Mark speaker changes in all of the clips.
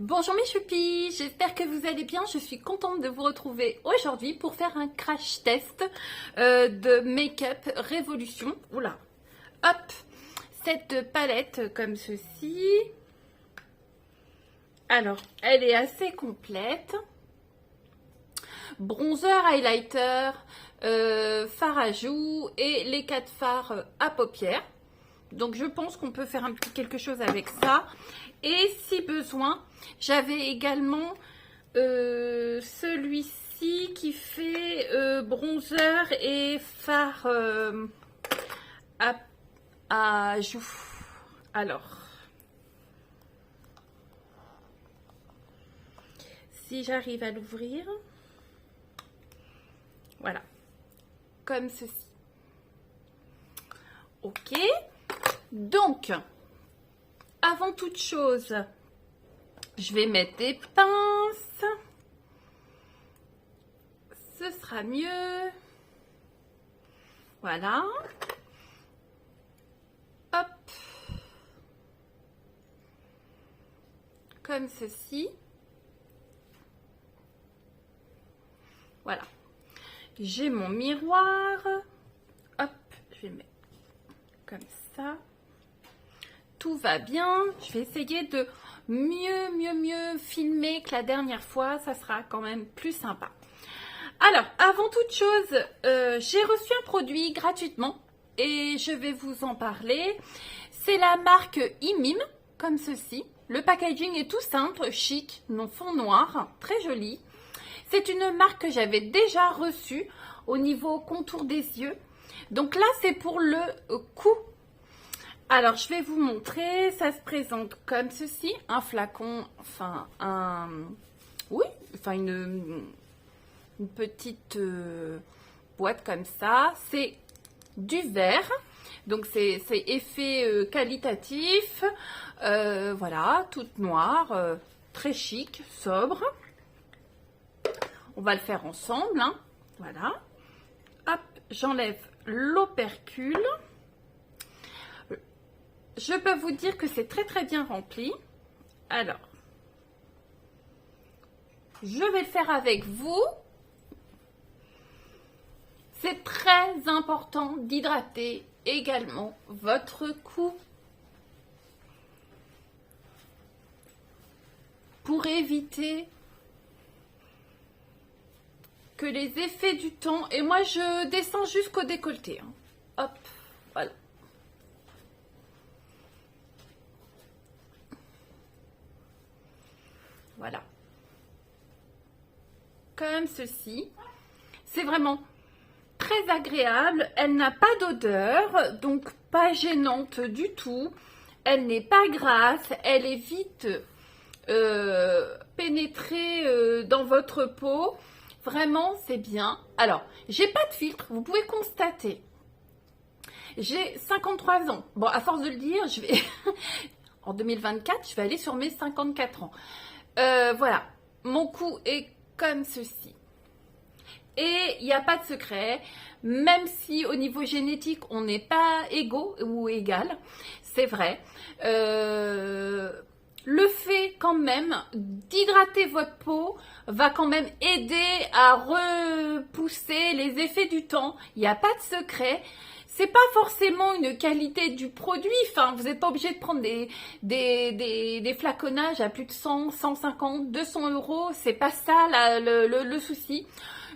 Speaker 1: Bonjour mes choupis, j'espère que vous allez bien. Je suis contente de vous retrouver aujourd'hui pour faire un crash test de Make-up Révolution. Oula, hop, cette palette comme ceci. Alors, elle est assez complète. Bronzer, highlighter, fard à joues et les 4 fards à paupières. Donc je pense qu'on peut faire un petit quelque chose avec ça. Et si besoin, j'avais également celui-ci qui fait bronzer et fard à joues. Alors, si j'arrive à l'ouvrir, voilà, comme ceci. Ok. Donc, avant toute chose, je vais mettre des pinces. Ce sera mieux. Voilà. Hop. Comme ceci. Voilà. J'ai mon miroir. Hop, je vais mettre comme ça. Tout va bien. Je vais essayer de mieux filmer que la dernière fois. Ça sera quand même plus sympa. Alors, avant toute chose, j'ai reçu un produit gratuitement et je vais vous en parler. C'est la marque Imim, comme ceci. Le packaging est tout simple, chic, fond noir, très joli. C'est une marque que j'avais déjà reçue au niveau contour des yeux. Donc là, c'est pour le cou. Alors, je vais vous montrer. Ça se présente comme ceci. Un flacon, enfin, une petite boîte comme ça. C'est du verre. Donc, c'est effet qualitatif. Voilà, toute noire, très chic, sobre. On va le faire ensemble. Hein. Voilà. Hop, j'enlève l'opercule. Je peux vous dire que c'est très bien rempli. Alors, je vais le faire avec vous. C'est très important d'hydrater également votre cou. Pour éviter que les effets du temps... Et moi, je descends jusqu'au décolleté. Hein. Hop, voilà. Voilà. Comme ceci. C'est vraiment très agréable. Elle n'a pas d'odeur, donc pas gênante du tout. Elle n'est pas grasse. Elle est vite pénétrée dans votre peau. Vraiment, c'est bien. Alors, j'ai pas de filtre. Vous pouvez constater. J'ai 53 ans. Bon, à force de le dire, je vais... en 2024, je vais aller sur mes 54 ans. Voilà, mon cou est comme ceci. Et il n'y a pas de secret, même si au niveau génétique, on n'est pas égaux ou égal, c'est vrai. Le fait quand même d'hydrater votre peau va quand même aider à repousser les effets du temps. Il n'y a pas de secret. C'est pas forcément une qualité du produit, enfin, vous n'êtes pas obligé de prendre des flaconnages à plus de 100, 150, 200 euros, c'est pas ça le souci.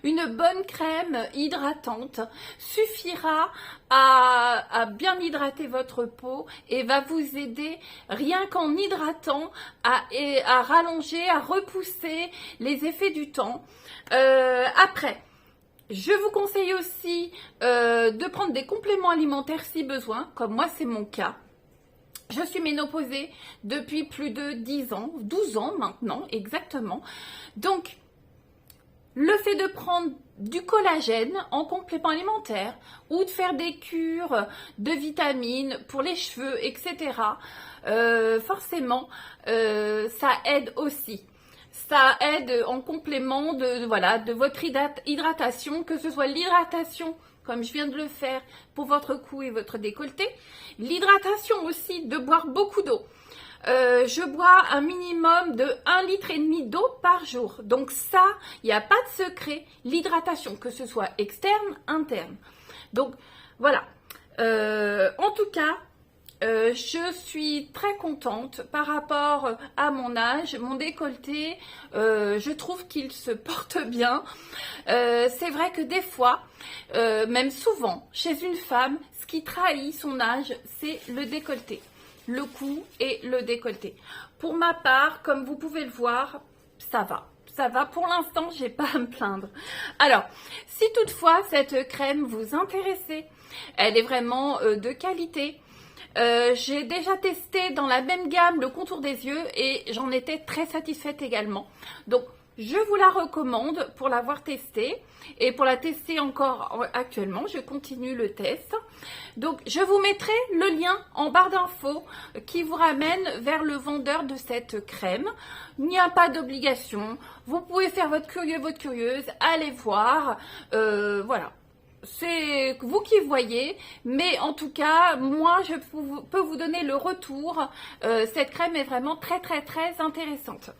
Speaker 1: Une bonne crème hydratante suffira à bien hydrater votre peau et va vous aider rien qu'en hydratant à rallonger, à repousser les effets du temps. Après, je vous conseille aussi de prendre des compléments alimentaires si besoin, comme moi c'est mon cas. Je suis ménopausée depuis plus de 10 ans, 12 ans maintenant exactement. Donc, le fait de prendre du collagène en complément alimentaire ou de faire des cures de vitamines pour les cheveux, etc., forcément, ça aide aussi. Ça aide en complément de votre hydratation, que ce soit l'hydratation, comme je viens de le faire pour votre cou et votre décolleté. L'hydratation aussi, de boire beaucoup d'eau. je bois un minimum de 1,5 litre d'eau par jour. Donc ça, il n'y a pas de secret. L'hydratation, que ce soit externe, interne. Donc voilà. En tout cas, je suis très contente par rapport à mon âge, mon décolleté, je trouve qu'il se porte bien. C'est vrai que des fois, même souvent, chez une femme, ce qui trahit son âge, c'est le décolleté, le cou et le décolleté. Pour ma part, comme vous pouvez le voir, ça va. Ça va, pour l'instant, j'ai pas à me plaindre. Alors, si toutefois cette crème vous intéresse, elle est vraiment de qualité. J'ai déjà testé dans la même gamme le contour des yeux et j'en étais très satisfaite également. Donc, je vous la recommande pour l'avoir testée et pour la tester encore actuellement. Je continue le test. Donc, je vous mettrai le lien en barre d'infos qui vous ramène vers le vendeur de cette crème. Il n'y a pas d'obligation. Vous pouvez faire votre curieux, votre curieuse, allez voir. Voilà. C'est vous qui voyez, mais en tout cas, moi, je peux vous donner le retour. Cette crème est vraiment très, très, très intéressante.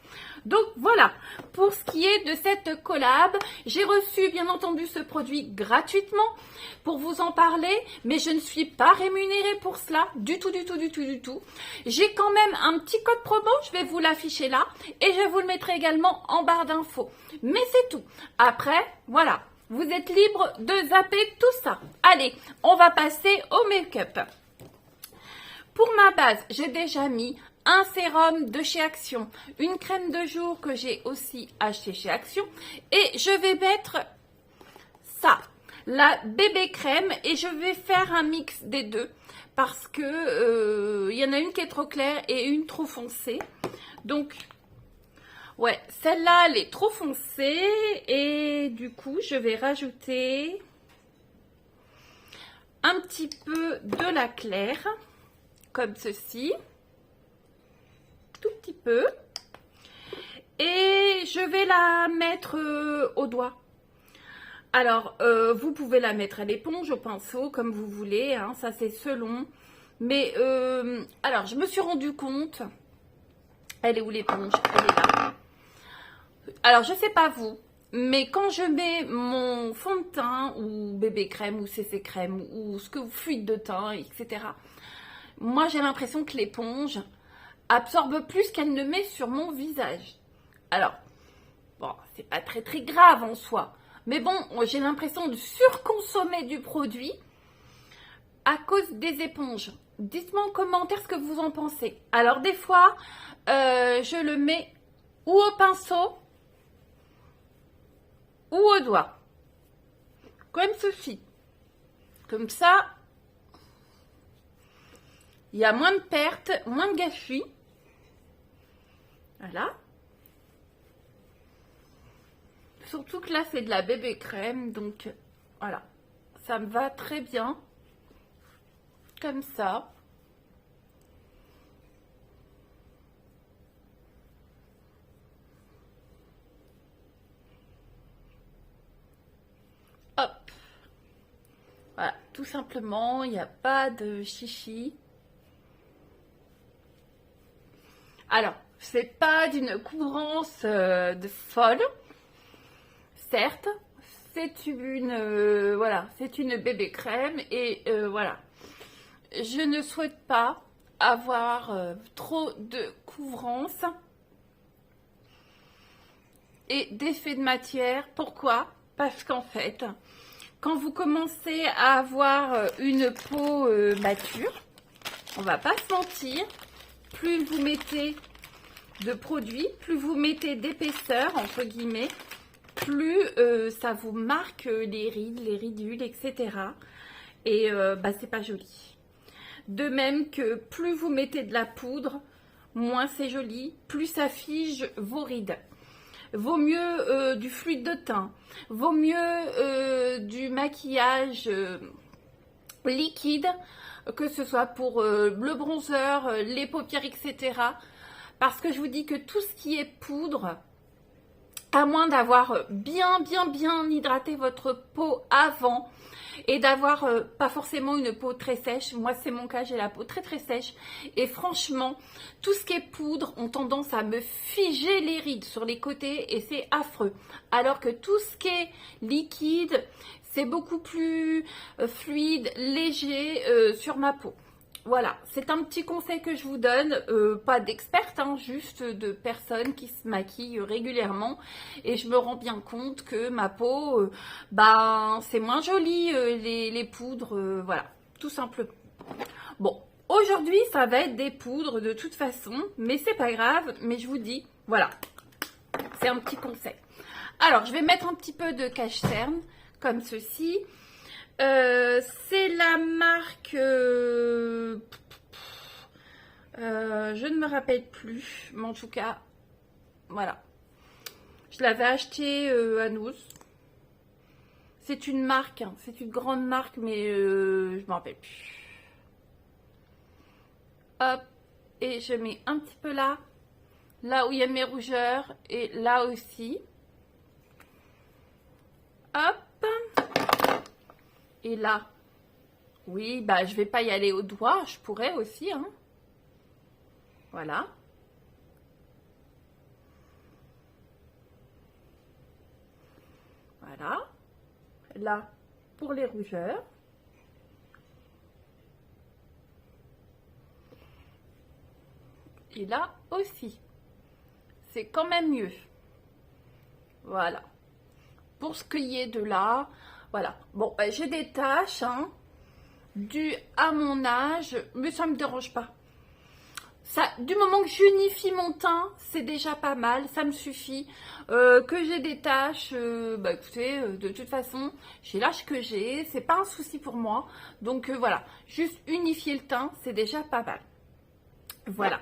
Speaker 1: Donc, voilà. Pour ce qui est de cette collab, j'ai reçu, bien entendu, ce produit gratuitement pour vous en parler, mais je ne suis pas rémunérée pour cela, du tout, du tout, du tout, du tout. J'ai quand même un petit code promo, je vais vous l'afficher là, et je vous le mettrai également en barre d'infos. Mais c'est tout. Après, voilà. Vous êtes libre de zapper tout ça. Allez, on va passer au make-up. Pour ma base, j'ai déjà mis un sérum de chez Action, une crème de jour que j'ai aussi acheté chez Action. Et je vais mettre ça, la bébé crème. Et je vais faire un mix des deux. Parce que y en a une qui est trop claire et une trop foncée. Donc... ouais, celle-là, elle est trop foncée et du coup, je vais rajouter un petit peu de la claire, comme ceci, tout petit peu. Et je vais la mettre au doigt. Alors, vous pouvez la mettre à l'éponge, au pinceau, comme vous voulez, hein, ça c'est selon. Mais, alors, je me suis rendu compte, elle est où l'éponge? Elle est là. Alors, je sais pas vous, mais quand je mets mon fond de teint ou bébé crème ou CC crème ou ce que vous fluide de teint, etc. Moi, j'ai l'impression que l'éponge absorbe plus qu'elle ne met sur mon visage. Alors, bon, c'est pas très très grave en soi. Mais bon, j'ai l'impression de surconsommer du produit à cause des éponges. Dites-moi en commentaire ce que vous en pensez. Alors, des fois, je le mets ou au pinceau ou au doigt, comme ceci. Comme ça, il y a moins de pertes, moins de gâchis. Voilà. Surtout que là, c'est de la bébé crème, donc voilà. Ça me va très bien. Comme ça. Hop. Voilà, tout simplement, il n'y a pas de chichi. Alors, c'est pas d'une couvrance de folle, certes. C'est une, voilà, c'est une bébé crème et voilà. Je ne souhaite pas avoir trop de couvrance et d'effet de matière. Pourquoi? Parce qu'en fait, quand vous commencez à avoir une peau mature, on va pas se mentir, plus vous mettez de produits, plus vous mettez d'épaisseur, entre guillemets, plus ça vous marque les rides, les ridules, etc. Et bah, c'est pas joli. De même que plus vous mettez de la poudre, moins c'est joli, plus ça fige vos rides. Vaut mieux du fluide de teint, vaut mieux du maquillage liquide, que ce soit pour le bronzer, les paupières, etc. Parce que je vous dis que tout ce qui est poudre, à moins d'avoir bien hydraté votre peau avant et d'avoir pas forcément une peau très sèche. Moi, c'est mon cas, j'ai la peau très sèche. Et franchement, tout ce qui est poudre ont tendance à me figer les rides sur les côtés et c'est affreux. Alors que tout ce qui est liquide, c'est beaucoup plus fluide, léger sur ma peau. Voilà, c'est un petit conseil que je vous donne, pas d'experte, hein, juste de personnes qui se maquillent régulièrement. Et je me rends bien compte que ma peau, ben, c'est moins joli, les poudres, voilà, tout simplement. Bon, aujourd'hui, ça va être des poudres de toute façon, mais c'est pas grave, mais je vous dis, voilà, c'est un petit conseil. Alors, je vais mettre un petit peu de cache-cerne, comme ceci. C'est la marque, je ne me rappelle plus, mais en tout cas, voilà. Je l'avais acheté à Nouz. C'est une marque, hein, c'est une grande marque, mais je ne me rappelle plus. Hop, et je mets un petit peu là, là où il y a mes rougeurs, et là aussi. Hop. Et là, oui, bah je vais pas y aller au doigt, je pourrais aussi, hein. Voilà. Voilà. Là, pour les rougeurs. Et là aussi. C'est quand même mieux. Voilà. Pour ce qui est de là, voilà. Bon, bah, j'ai des taches, hein, dues à mon âge, mais ça ne me dérange pas. Ça, du moment que j'unifie mon teint, c'est déjà pas mal, ça me suffit. Que j'ai des taches, bah écoutez, de toute façon, j'ai l'âge que j'ai, c'est pas un souci pour moi. Donc voilà, juste unifier le teint, c'est déjà pas mal. Voilà.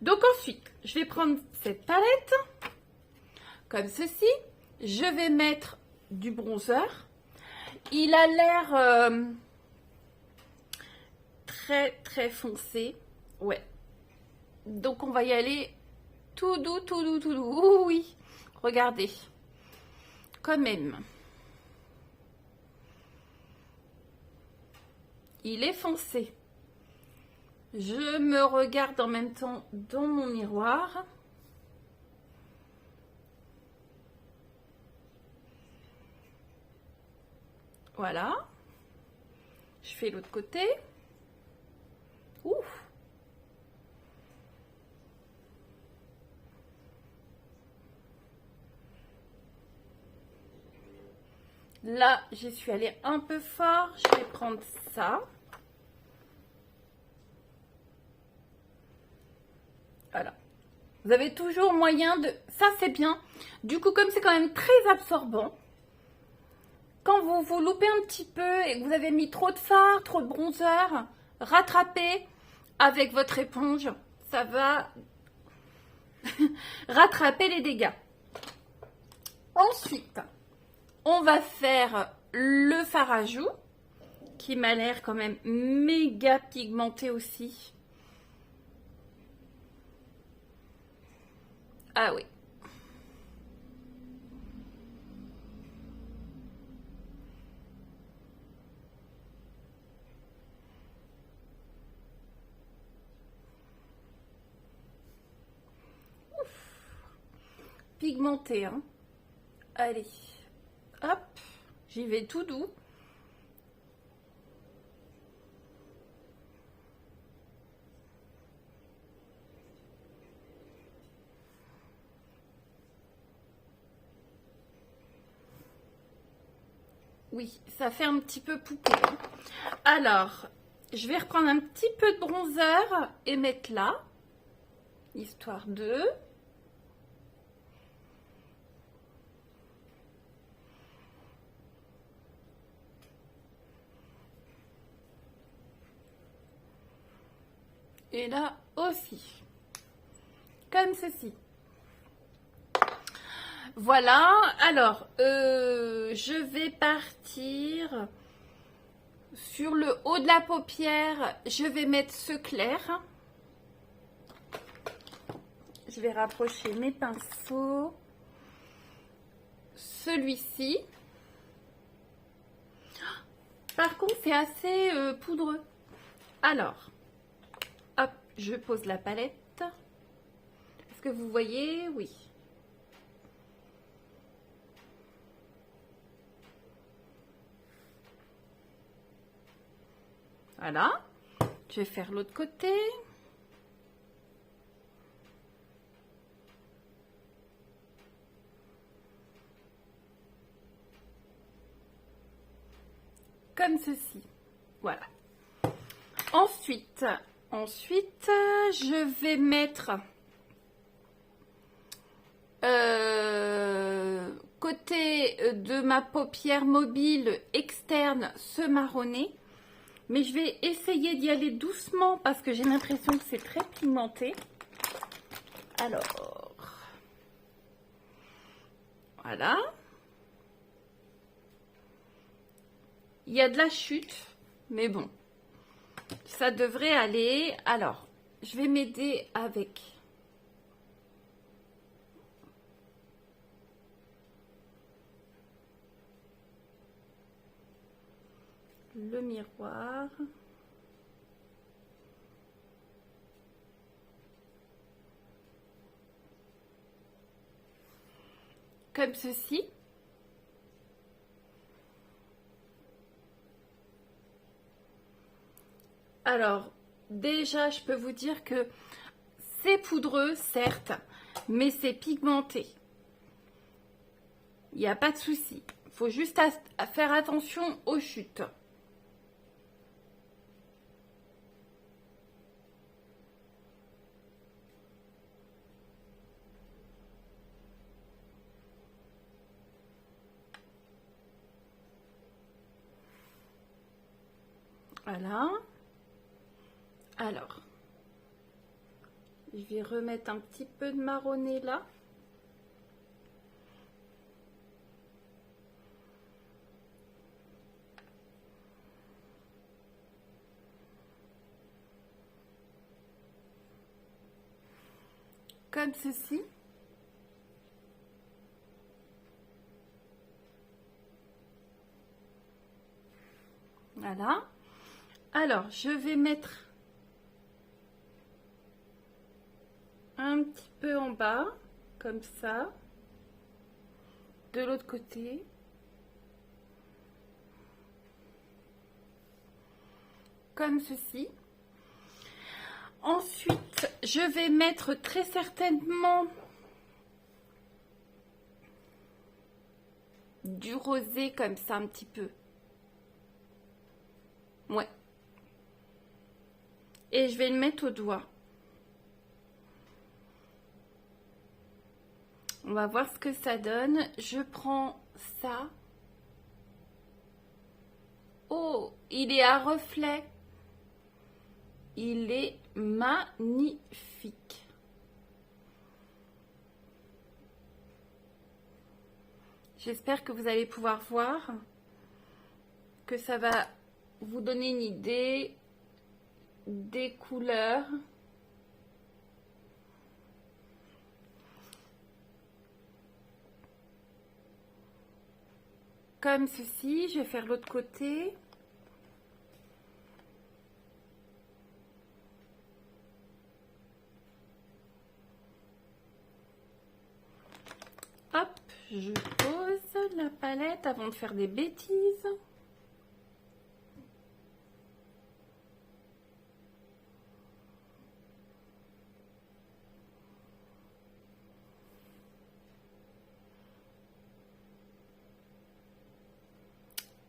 Speaker 1: Donc ensuite, je vais prendre cette palette, comme ceci. Je vais mettre du bronzer. Il a l'air très foncé. Ouais. Donc on va y aller tout doux. Ouh, oui. Regardez. Quand même. Il est foncé. Je me regarde en même temps dans mon miroir. Voilà. Je fais l'autre côté. Ouf. Là, j'y suis allée un peu fort. Je vais prendre ça. Voilà. Vous avez toujours moyen de... Ça, c'est bien. Du coup, comme c'est quand même très absorbant, quand vous vous loupez un petit peu et que vous avez mis trop de fard, trop de bronzer, rattrapez avec votre éponge. Ça va rattraper les dégâts. Ensuite, on va faire le fard à joues qui m'a l'air quand même méga pigmenté aussi. Ah oui. Ouf. Pigmenté, hein. Allez. Hop. J'y vais tout doux. Oui, ça fait un petit peu poupée. Alors, je vais reprendre un petit peu de bronzer et mettre là, histoire de... Et là aussi, comme ceci. Voilà, alors, je vais partir sur le haut de la paupière. Je vais mettre ce clair. Je vais rapprocher mes pinceaux. celui-ci. Par contre, c'est assez poudreux. Alors, hop, je pose la palette. Est-ce que vous voyez? Oui. Voilà. Je vais faire l'autre côté. Comme ceci. Voilà. Ensuite, je vais mettre côté de ma paupière mobile externe ce marronné. Mais je vais essayer d'y aller doucement parce que j'ai l'impression que c'est très pigmenté. Alors, voilà. Il y a de la chute, mais bon, ça devrait aller. Alors, je vais m'aider avec le miroir. Comme ceci. Alors, déjà, je peux vous dire que c'est poudreux, certes, mais c'est pigmenté. Il n'y a pas de souci. Il faut juste faire attention aux chutes. Voilà. Alors, je vais remettre un petit peu de marronné là. Comme ceci. Voilà. Alors, je vais mettre un petit peu en bas, comme ça, de l'autre côté. Comme ceci. Ensuite, je vais mettre très certainement du rosé comme ça un petit peu. Ouais. Et je vais le mettre au doigt. On va voir ce que ça donne. Je prends ça. Oh, il est à reflet. Il est magnifique. J'espère que vous allez pouvoir voir, que ça va vous donner une idée des couleurs. Comme ceci, je vais faire l'autre côté. Hop, je pose la palette avant de faire des bêtises.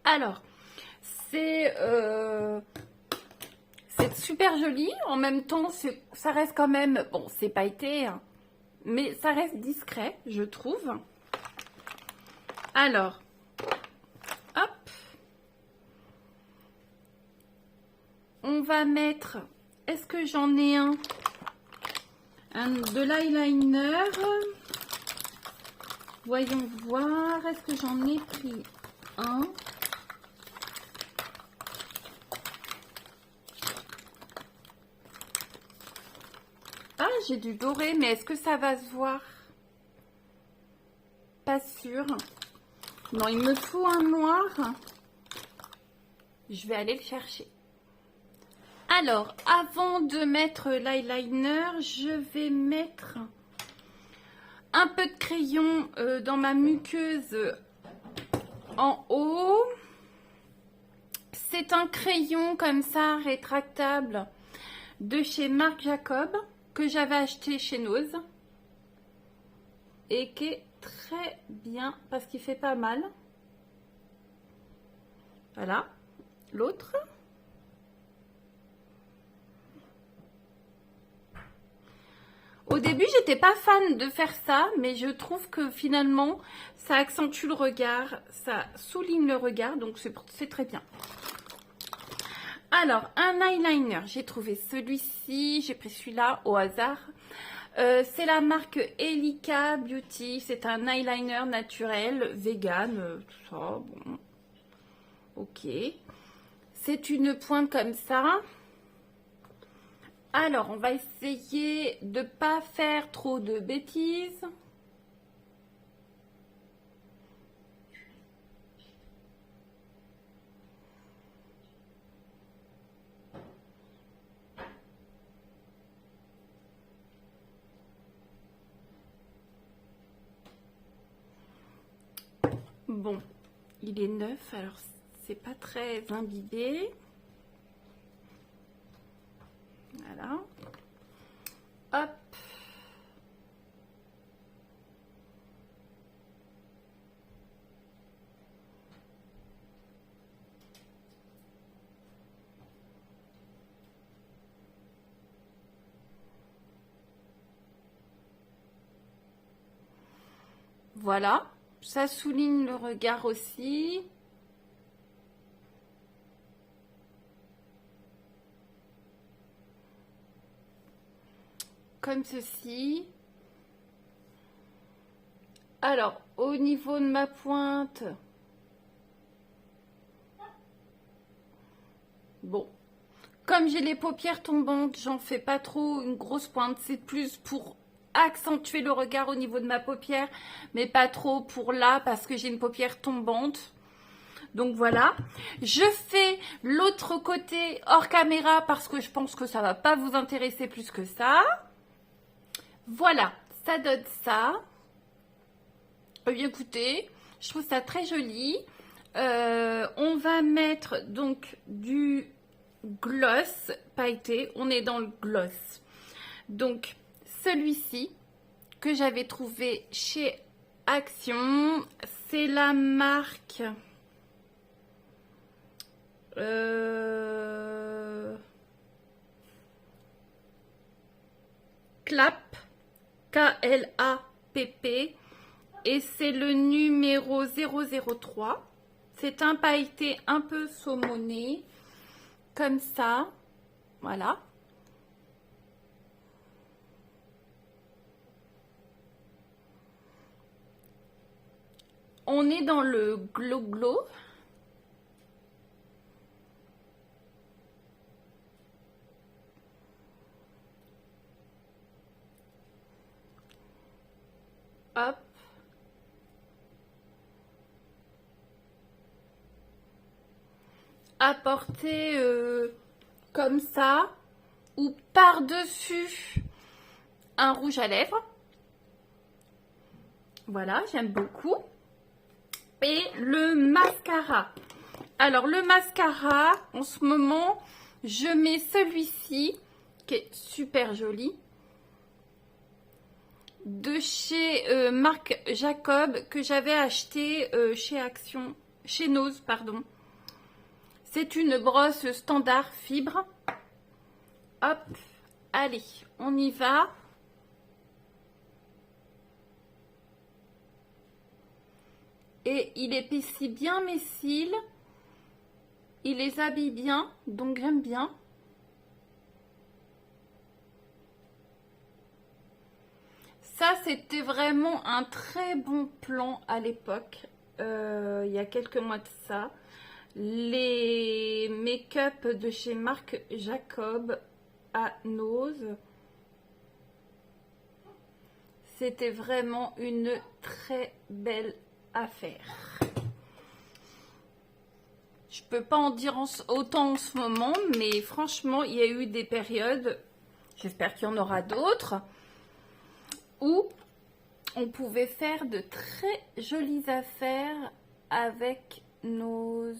Speaker 1: Alors, c'est super joli. En même temps, ça reste quand même... Bon, c'est pailleté, hein, mais ça reste discret, je trouve. Alors, hop. On va mettre... Est-ce que j'en ai un de l'eyeliner? Voyons voir. Est-ce que j'en ai pris un? Ah, j'ai du doré, mais est-ce que ça va se voir? Pas sûr. Non, il me faut un noir. Je vais aller le chercher. Alors, avant de mettre l'eyeliner, je vais mettre un peu de crayon dans ma muqueuse en haut. C'est un crayon comme ça, rétractable, de chez Marc Jacob, que j'avais acheté chez Nose. Et qui est très bien, parce qu'il fait pas mal. Voilà, l'autre. Au début, j'étais pas fan de faire ça, mais je trouve que finalement, ça accentue le regard, ça souligne le regard, donc c'est très bien. Alors, un eyeliner, j'ai trouvé celui-ci, j'ai pris celui-là au hasard. C'est la marque Elika Beauty, c'est un eyeliner naturel, vegan, tout ça, bon, ok. C'est une pointe comme ça. Alors, on va essayer de ne pas faire trop de bêtises. Bon, il est neuf, alors c'est pas très imbibé. Voilà. Hop. Voilà. Ça souligne le regard aussi. Comme ceci. Alors, au niveau de ma pointe, bon, comme j'ai les paupières tombantes, j'en fais pas trop une grosse pointe. C'est plus pour accentuer le regard au niveau de ma paupière, mais pas trop pour là, parce que j'ai une paupière tombante. Donc voilà, je fais l'autre côté hors caméra, parce que je pense que ça va pas vous intéresser plus que ça. Voilà, ça donne ça. Bien, écoutez, je trouve ça très joli. On va mettre donc du gloss pailleté. On est dans le gloss. Donc, celui-ci que j'avais trouvé chez Action, c'est la marque Clap, K-L-A-P-P. Et c'est le numéro 003. C'est un pailleté un peu saumoné. Comme ça. Voilà. On est dans le Glow Glow. Hop. Apporter comme ça ou par-dessus un rouge à lèvres. Voilà, j'aime beaucoup. Et le mascara. Alors, le mascara, en ce moment, je mets celui-ci qui est super joli. De chez Marc Jacob, que j'avais acheté chez Action, chez Nose, pardon. C'est une brosse standard fibre. Hop, allez, on y va. Et il épaissit bien mes cils. Il les habille bien, donc j'aime bien. Ça, c'était vraiment un très bon plan à l'époque. Il y a quelques mois de ça. Les make-up de chez Marc Jacob à Nose. C'était vraiment une très belle affaire. Je peux pas en dire autant en ce moment, mais franchement, il y a eu des périodes, j'espère qu'il y en aura d'autres, où on pouvait faire de très jolies affaires avec nos...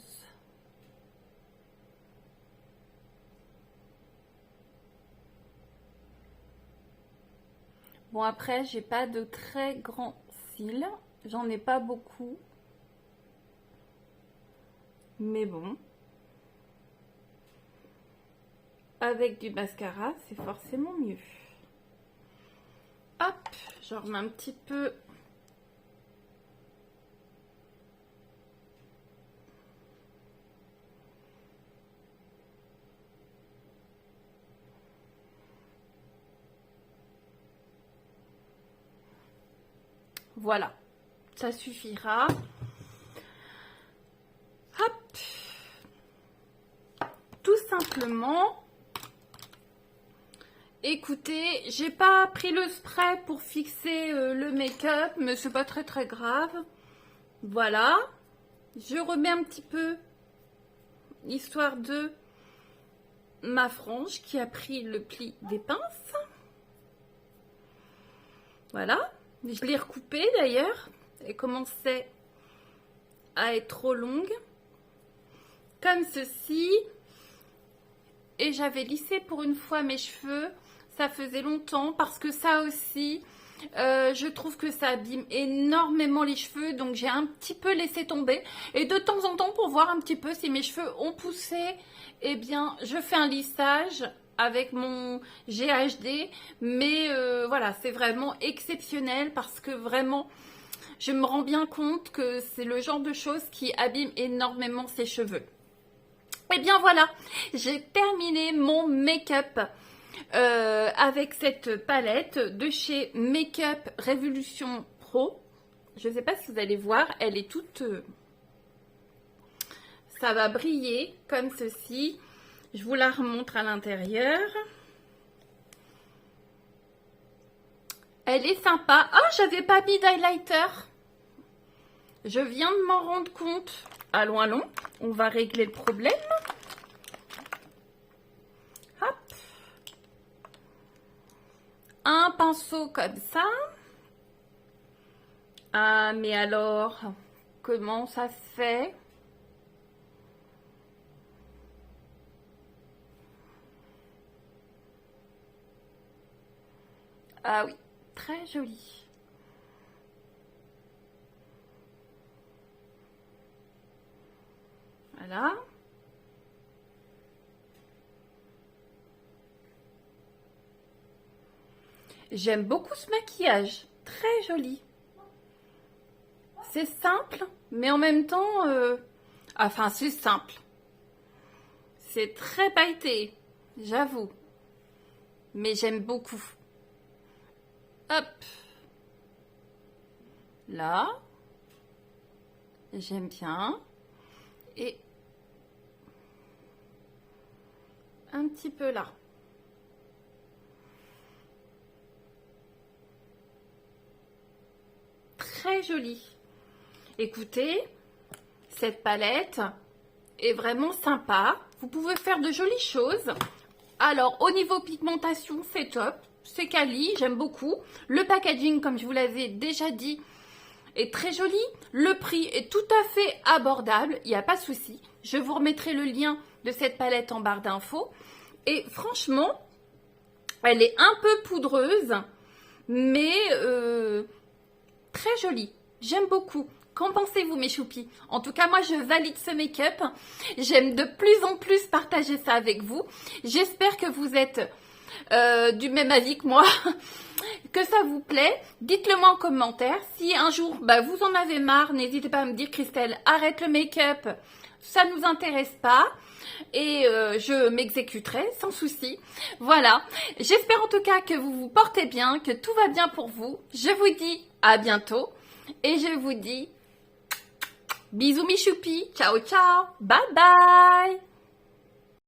Speaker 1: Bon, après, j'ai pas de très grands cils. J'en ai pas beaucoup. Mais bon. Avec du mascara, c'est forcément mieux. Hop, je remets un petit peu. Voilà, ça suffira. Hop. Tout simplement. Écoutez, j'ai pas pris le spray pour fixer le make-up, mais c'est pas très grave. Voilà. Je remets un petit peu, histoire de ma frange qui a pris le pli des pinces. Voilà. Je l'ai recoupée d'ailleurs. Elle commençait à être trop longue. Comme ceci. Et j'avais lissé pour une fois mes cheveux. Ça faisait longtemps parce que ça aussi, je trouve que ça abîme énormément les cheveux. Donc j'ai un petit peu laissé tomber. Et de temps en temps, pour voir un petit peu si mes cheveux ont poussé, eh bien, je fais un lissage avec mon GHD. Mais voilà, c'est vraiment exceptionnel parce que vraiment, je me rends bien compte que c'est le genre de choses qui abîme énormément ses cheveux. Et bien voilà, j'ai terminé mon make-up avec cette palette de chez Make-up Revolution Pro. Je ne sais pas si vous allez voir, elle est toute... ça va briller comme ceci. Je vous la remontre à l'intérieur. Elle est sympa. Oh, j'avais pas mis d'highlighter. Je viens de m'en rendre compte. Allons, allons. On va régler le problème. Hop. Un pinceau comme ça. Ah, mais alors, comment ça se fait? Ah oui, très joli. Voilà. J'aime beaucoup ce maquillage. Très joli. C'est simple, mais en même temps... enfin, c'est simple. C'est très pailleté, j'avoue. Mais j'aime beaucoup. Hop. Là. J'aime bien. Et un petit peu là. Très joli. Écoutez, cette palette est vraiment sympa. Vous pouvez faire de jolies choses. Alors, au niveau pigmentation, c'est top. C'est quali, j'aime beaucoup. Le packaging, comme je vous l'avais déjà dit, est très joli. Le prix est tout à fait abordable. Il n'y a pas de souci. Je vous remettrai le lien de cette palette en barre d'infos. Et franchement, elle est un peu poudreuse, mais très jolie. J'aime beaucoup. Qu'en pensez-vous, mes choupis? En tout cas, moi, je valide ce make-up. J'aime de plus en plus partager ça avec vous. J'espère que vous êtes du même avis que moi, que ça vous plaît. Dites-le moi en commentaire. Si un jour, vous en avez marre, n'hésitez pas à me dire, Christelle, arrête le make-up. Ça ne nous intéresse pas. Et je m'exécuterai sans souci. Voilà. J'espère en tout cas que vous vous portez bien, que tout va bien pour vous. Je vous dis à bientôt. Et je vous dis bisous mes choupis. Ciao, ciao. Bye bye.